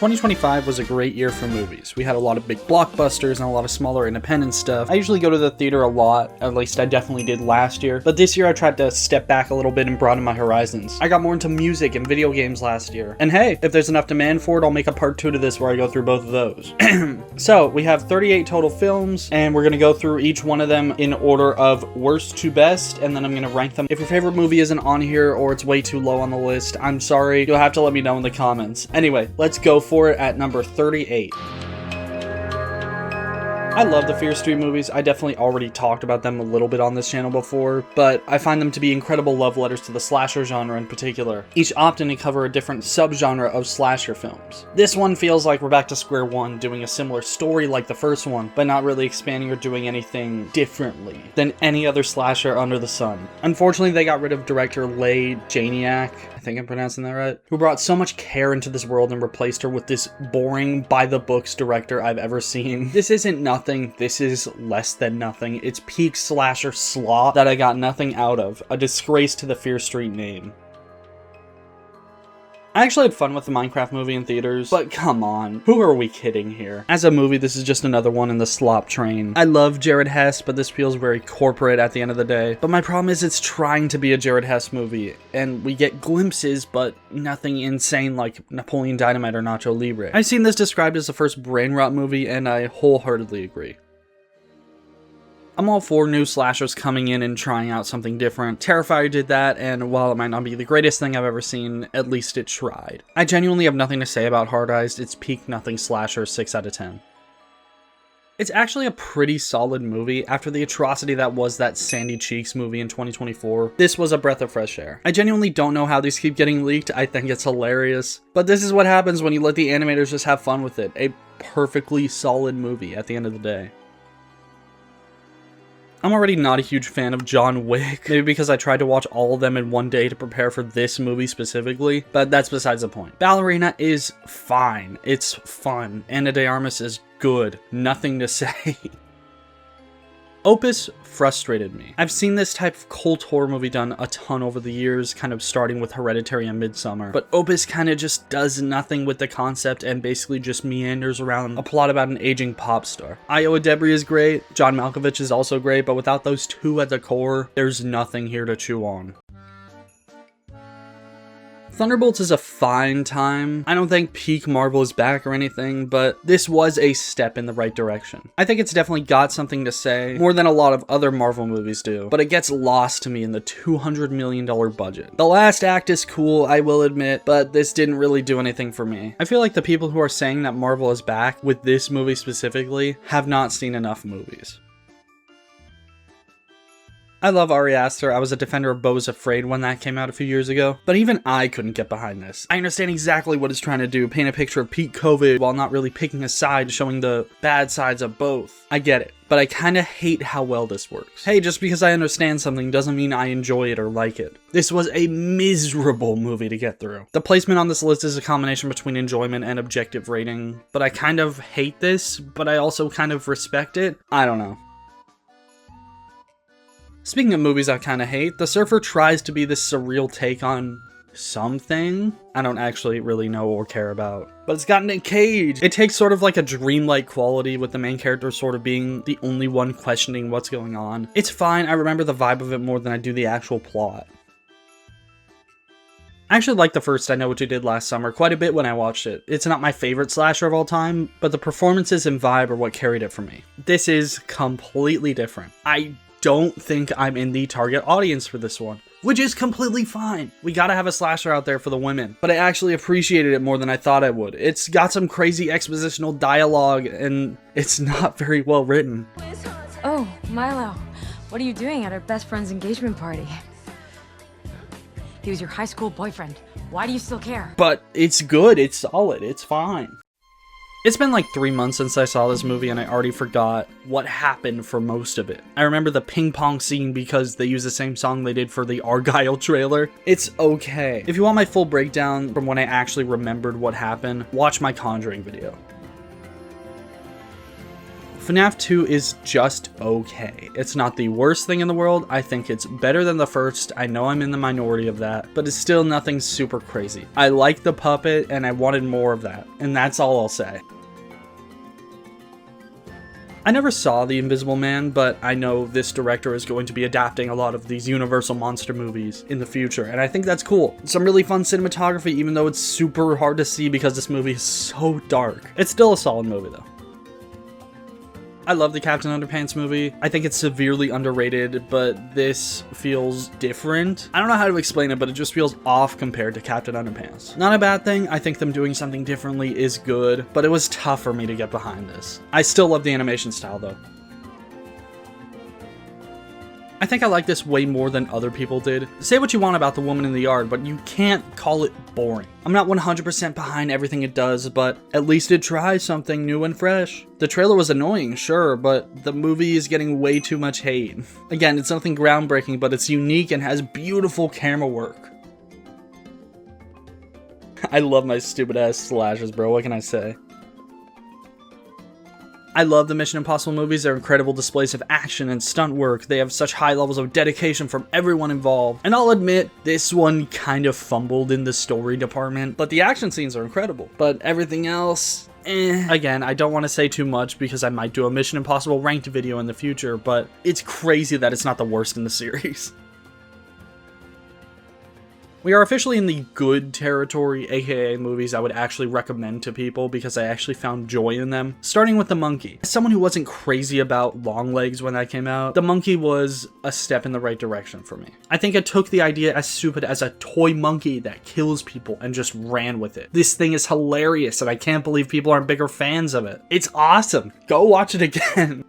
2025 was a great year for movies. We had a lot of big blockbusters and a lot of smaller independent stuff. I usually go to the theater a lot, at least I definitely did last year, but this year I tried to step back a little bit and broaden my horizons. I got more into music and video games last year. And hey, if there's enough demand for it, I'll make a part 2 to this where I go through both of those. So, we have 38 total films, and we're gonna go through each one of them in order of worst to best, and then I'm gonna rank them. If your favorite movie isn't on here or it's way too low on the list, I'm sorry, you'll have to let me know in the comments. Anyway, let's go for it at number 38. I love the Fear Street movies. I definitely already talked about them a little bit on this channel before, but I find them to be incredible love letters to the slasher genre in particular, each opting to cover a different subgenre of slasher films. This one feels like we're back to square one, doing a similar story like the first one, but not really expanding or doing anything differently than any other slasher under the sun. Unfortunately, they got rid of director Leigh Janiak, I think I'm pronouncing that right, who brought so much care into this world and replaced her with this boring, by-the-books director I've ever seen. This isn't nothing, this is less than nothing. It's peak slasher slop that I got nothing out of. A disgrace to the Fear Street name. I actually had fun with the Minecraft movie in theaters, but come on, who are we kidding here? As a movie, this is just another one in the slop train. I love Jared Hess, but this feels very corporate at the end of the day. But my problem is it's trying to be a Jared Hess movie, and we get glimpses, but nothing insane like Napoleon Dynamite or Nacho Libre. I've seen this described as the first brain rot movie, and I wholeheartedly agree. I'm all for new slashers coming in and trying out something different. Terrifier did that, and while it might not be the greatest thing I've ever seen, at least it tried. I genuinely have nothing to say about Hard Eyes. It's peak nothing slasher, 6 out of 10. It's actually a pretty solid movie. After the atrocity that was that Sandy Cheeks movie in 2024, this was a breath of fresh air. I genuinely don't know how these keep getting leaked. I think it's hilarious. But this is what happens when you let the animators just have fun with it. A perfectly solid movie at the end of the day. I'm already not a huge fan of John Wick, maybe because I tried to watch all of them in one day to prepare for this movie specifically, but that's besides the point. Ballerina is fine, it's fun, Ana de Armas is good, nothing to say. Opus frustrated me. I've seen this type of cult horror movie done a ton over the years, kind of starting with Hereditary and Midsommar, but Opus kind of just does nothing with the concept and basically just meanders around a plot about an aging pop star. Iowa Debris is great, John Malkovich is also great, but without those two at the core, there's nothing here to chew on. Thunderbolts is a fine time. I don't think peak Marvel is back or anything, but this was a step in the right direction. I think it's definitely got something to say, more than a lot of other Marvel movies do, but it gets lost to me in the $200 million budget. The last act is cool, I will admit, but this didn't really do anything for me. I feel like the people who are saying that Marvel is back, with this movie specifically, have not seen enough movies. I love Ari Aster. I was a defender of Beau is Afraid when that came out a few years ago, but even I couldn't get behind this. I understand exactly what it's trying to do, paint a picture of peak COVID while not really picking a side, showing the bad sides of both. I get it, but I kinda hate how well this works. Hey, just because I understand something doesn't mean I enjoy it or like it. This was a miserable movie to get through. The placement on this list is a combination between enjoyment and objective rating, but I kind of hate this, but I also kind of respect it. I don't know. Speaking of movies I kinda hate, The Surfer tries to be this surreal take on something I don't actually really know or care about. But it's got Nick Cage! It takes sort of like a dreamlike quality with the main character sort of being the only one questioning what's going on. It's fine, I remember the vibe of it more than I do the actual plot. I actually liked the first I Know What You Did Last Summer quite a bit when I watched it. It's not my favorite slasher of all time, but the performances and vibe are what carried it for me. This is completely different. I don't think I'm in the target audience for this one, which is completely fine. We gotta have a slasher out there for the women, but I actually appreciated it more than I thought I would. It's got some crazy expositional dialogue, and it's not very well written. Oh, Milo, what are you doing at our best friend's engagement party? He was your high school boyfriend. Why do you still care? But it's good, it's solid, it's fine. It's been like 3 months since I saw this movie and I already forgot what happened for most of it. I remember the ping pong scene because they use the same song they did for the Argyle trailer. It's okay. If you want my full breakdown from when I actually remembered what happened, watch my Conjuring video. FNAF 2 is just okay. It's not the worst thing in the world. I think it's better than the first. I know I'm in the minority of that, but it's still nothing super crazy. I like the puppet and I wanted more of that, and that's all I'll say. I never saw The Invisible Man, but I know this director is going to be adapting a lot of these Universal monster movies in the future, and I think that's cool. Some really fun cinematography, even though it's super hard to see because this movie is so dark. It's still a solid movie though. I love the Captain Underpants movie. I think it's severely underrated, but this feels different. I don't know how to explain it, but it just feels off compared to Captain Underpants. Not a bad thing. I think them doing something differently is good, but it was tough for me to get behind this. I still love the animation style though. I think I like this way more than other people did. Say what you want about The Woman in the Yard, but you can't call it boring. I'm not 100% behind everything it does, but at least it tries something new and fresh. The trailer was annoying, sure, but the movie is getting way too much hate. Again, it's nothing groundbreaking, but it's unique and has beautiful camera work. I love my stupid ass slashes, bro. What can I say? I love the Mission Impossible movies. They're incredible displays of action and stunt work. They have such high levels of dedication from everyone involved. And I'll admit, this one kind of fumbled in the story department, but the action scenes are incredible. But everything else, Again, I don't want to say too much because I might do a Mission Impossible ranked video in the future, but it's crazy that it's not the worst in the series. We are officially in the good territory, aka movies I would actually recommend to people because I actually found joy in them. Starting with The Monkey. As someone who wasn't crazy about long legs when that came out, The Monkey was a step in the right direction for me. I think it took the idea as stupid as a toy monkey that kills people and just ran with it. This thing is hilarious and I can't believe people aren't bigger fans of it. It's awesome. Go watch it again.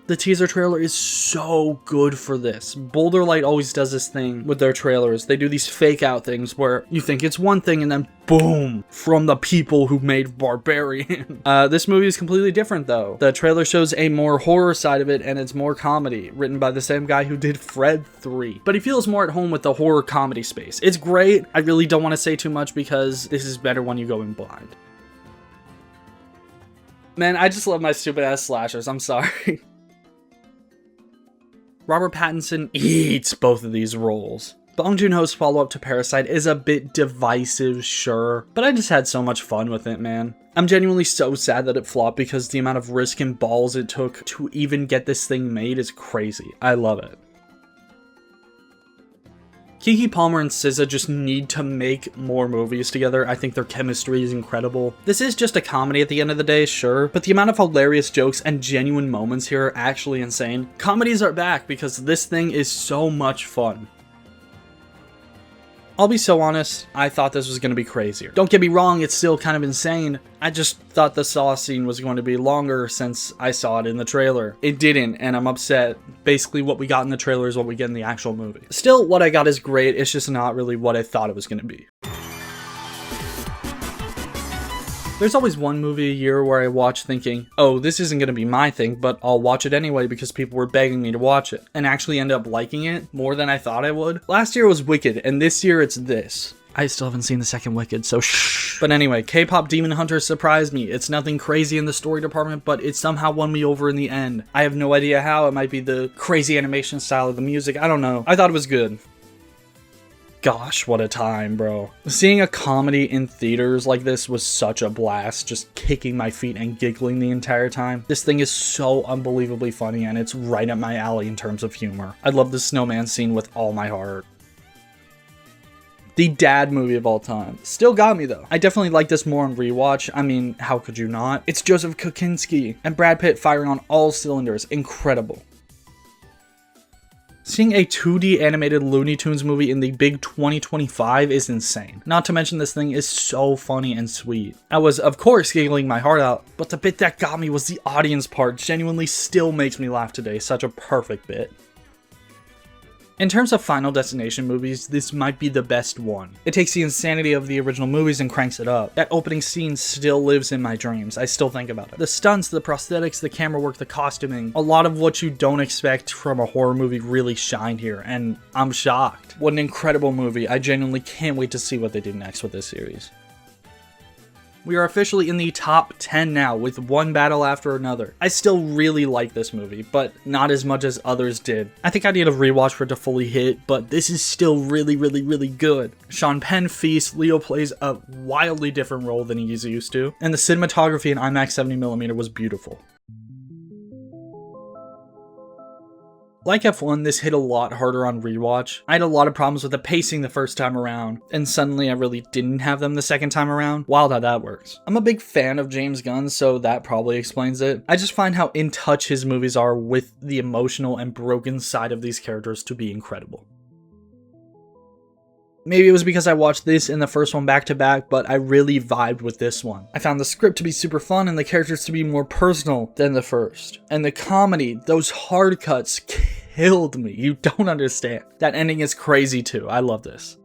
The teaser trailer is so good for this. Boulder Light always does this thing with their trailers. They do these fake out things where you think it's one thing and then boom, from the people who made Barbarian. This movie is completely different though. The trailer shows a more horror side of it and it's more comedy, written by the same guy who did Fred 3. But he feels more at home with the horror comedy space. It's great. I really don't want to say too much because this is better when you go in blind. Man, I just love my stupid ass slashers. I'm sorry. Robert Pattinson eats both of these roles. Bong Joon-ho's follow-up to Parasite is a bit divisive, sure, but I just had so much fun with it, man. I'm genuinely so sad that it flopped because the amount of risk and balls it took to even get this thing made is crazy. I love it. Keke Palmer and SZA just need to make more movies together. I think their chemistry is incredible. This is just a comedy at the end of the day, sure, but the amount of hilarious jokes and genuine moments here are actually insane. Comedies are back because this thing is so much fun. I'll be so honest, I thought this was going to be crazier. Don't get me wrong, it's still kind of insane. I just thought the Saw scene was going to be longer since I saw it in the trailer. It didn't, and I'm upset. Basically, what we got in the trailer is what we get in the actual movie. Still, what I got is great, it's just not really what I thought it was going to be. There's always one movie a year where I watch thinking, oh, this isn't going to be my thing, but I'll watch it anyway because people were begging me to watch it, and actually end up liking it more than I thought I would. Last year was Wicked, and this year it's this. I still haven't seen the second Wicked, so shh. But anyway, K-pop Demon Hunter surprised me. It's nothing crazy in the story department, but it somehow won me over in the end. I have no idea how. It might be the crazy animation style of the music. I don't know. I thought it was good. Gosh, what a time, bro. Seeing a comedy in theaters like this was such a blast, just kicking my feet and giggling the entire time. This thing is so unbelievably funny and it's right up my alley in terms of humor. I love the snowman scene with all my heart. The dad movie of all time. Still got me though. I definitely like this more on rewatch. I mean, how could you not? It's Joseph Kosinski and Brad Pitt firing on all cylinders. Incredible. Seeing a 2D animated Looney Tunes movie in the big 2025 is insane. Not to mention this thing is so funny and sweet. I was, of course, giggling my heart out, but the bit that got me was the audience part. Genuinely still makes me laugh today. Such a perfect bit. In terms of Final Destination movies, this might be the best one. It takes the insanity of the original movies and cranks it up. That opening scene still lives in my dreams. I still think about it. The stunts, the prosthetics, the camera work, the costuming, a lot of what you don't expect from a horror movie really shined here, and I'm shocked. What an incredible movie. I genuinely can't wait to see what they do next with this series. We are officially in the top 10 now, with one battle after another. I still really like this movie, but not as much as others did. I think I need a rewatch for it to fully hit, but this is still really good. Sean Penn feasts, Leo plays a wildly different role than he's used to, and the cinematography in IMAX 70mm was beautiful. Like F1, this hit a lot harder on rewatch. I had a lot of problems with the pacing the first time around, and suddenly I really didn't have them the second time around. Wild how that works. I'm a big fan of James Gunn, so that probably explains it. I just find how in touch his movies are with the emotional and broken side of these characters to be incredible. Maybe it was because I watched this and the first one back to back, but I really vibed with this one. I found the script to be super fun and the characters to be more personal than the first. And the comedy, those hard cuts killed me. You don't understand. That ending is crazy too. I love this.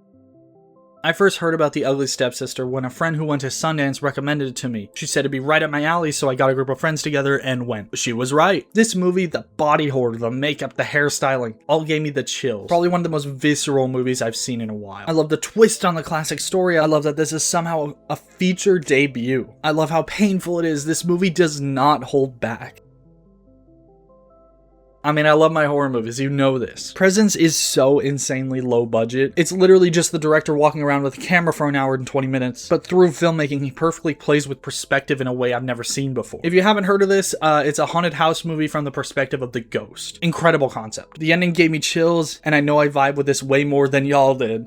I first heard about The Ugly Stepsister when a friend who went to Sundance recommended it to me. She said it'd be right up my alley, so I got a group of friends together and went. She was right. This movie, the body horror, the makeup, the hairstyling, all gave me the chills. Probably one of the most visceral movies I've seen in a while. I love the twist on the classic story. I love that this is somehow a feature debut. I love how painful it is. This movie does not hold back. I mean, I love my horror movies, you know this. Presence is so insanely low budget. It's literally just the director walking around with a camera for an hour and 20 minutes. But through filmmaking, he perfectly plays with perspective in a way I've never seen before. If you haven't heard of this, it's a haunted house movie from the perspective of the ghost. Incredible concept. The ending gave me chills, and I know I vibe with this way more than y'all did.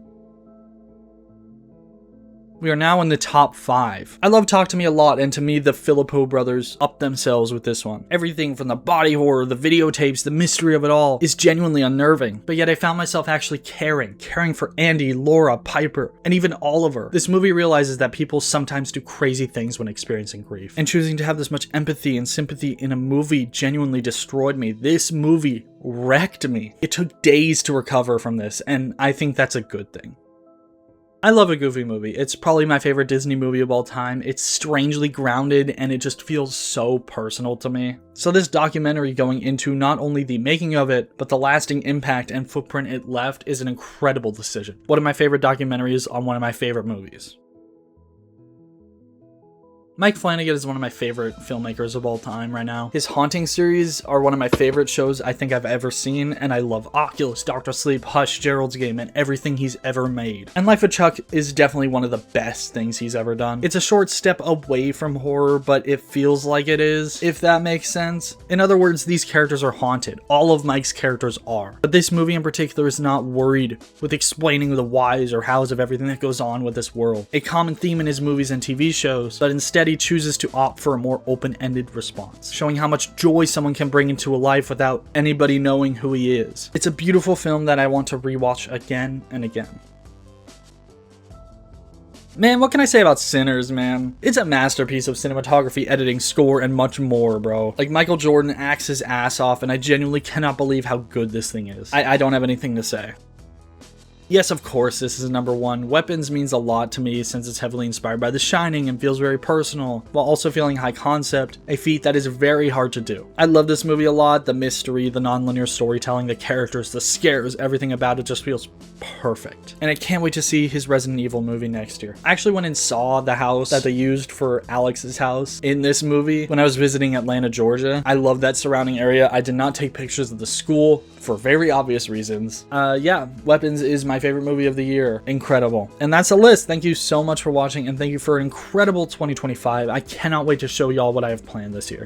We are now in the top 5. I love Talk to Me a lot, and to me, the Philippou brothers upped themselves with this one. Everything from the body horror, the videotapes, the mystery of it all is genuinely unnerving, but yet I found myself actually caring for Andy, Laura, Piper, and even Oliver. This movie realizes that people sometimes do crazy things when experiencing grief, and choosing to have this much empathy and sympathy in a movie genuinely destroyed me. This movie wrecked me. It took days to recover from this, and I think that's a good thing. I love a Goofy movie. It's probably my favorite Disney movie of all time. It's strangely grounded and it just feels so personal to me. So this documentary going into not only the making of it, but the lasting impact and footprint it left is an incredible decision. One of my favorite documentaries on one of my favorite movies. Mike Flanagan is one of my favorite filmmakers of all time right now. His Haunting series are one of my favorite shows I think I've ever seen, and I love Oculus, Dr. Sleep, Hush, Gerald's Game, and everything he's ever made. And Life of Chuck is definitely one of the best things he's ever done. It's a short step away from horror, but it feels like it is, if that makes sense. In other words, these characters are haunted. All of Mike's characters are. But this movie in particular is not worried with explaining the whys or hows of everything that goes on with this world. A common theme in his movies and TV shows, but instead he chooses to opt for a more open-ended response, showing how much joy someone can bring into a life without anybody knowing who he is. It's a beautiful film that I want to rewatch again and again. Man, what can I say about Sinners, man? It's a masterpiece of cinematography, editing, score, and much more, bro. Like, Michael Jordan acts his ass off, and I genuinely cannot believe how good this thing is. I don't have anything to say. Yes, of course, this is number 1. Weapons means a lot to me since it's heavily inspired by The Shining and feels very personal, while also feeling high concept, a feat that is very hard to do. I love this movie a lot. The mystery, the non-linear storytelling, the characters, the scares, everything about it just feels perfect. And I can't wait to see his Resident Evil movie next year. I actually went and saw the house that they used for Alex's house in this movie when I was visiting Atlanta, Georgia. I love that surrounding area. I did not take pictures of the school for very obvious reasons. Yeah, Weapons is my favorite movie of the year. Incredible. And that's a list. Thank you so much for watching, and thank you for an incredible 2025. I cannot wait to show y'all what I have planned this year.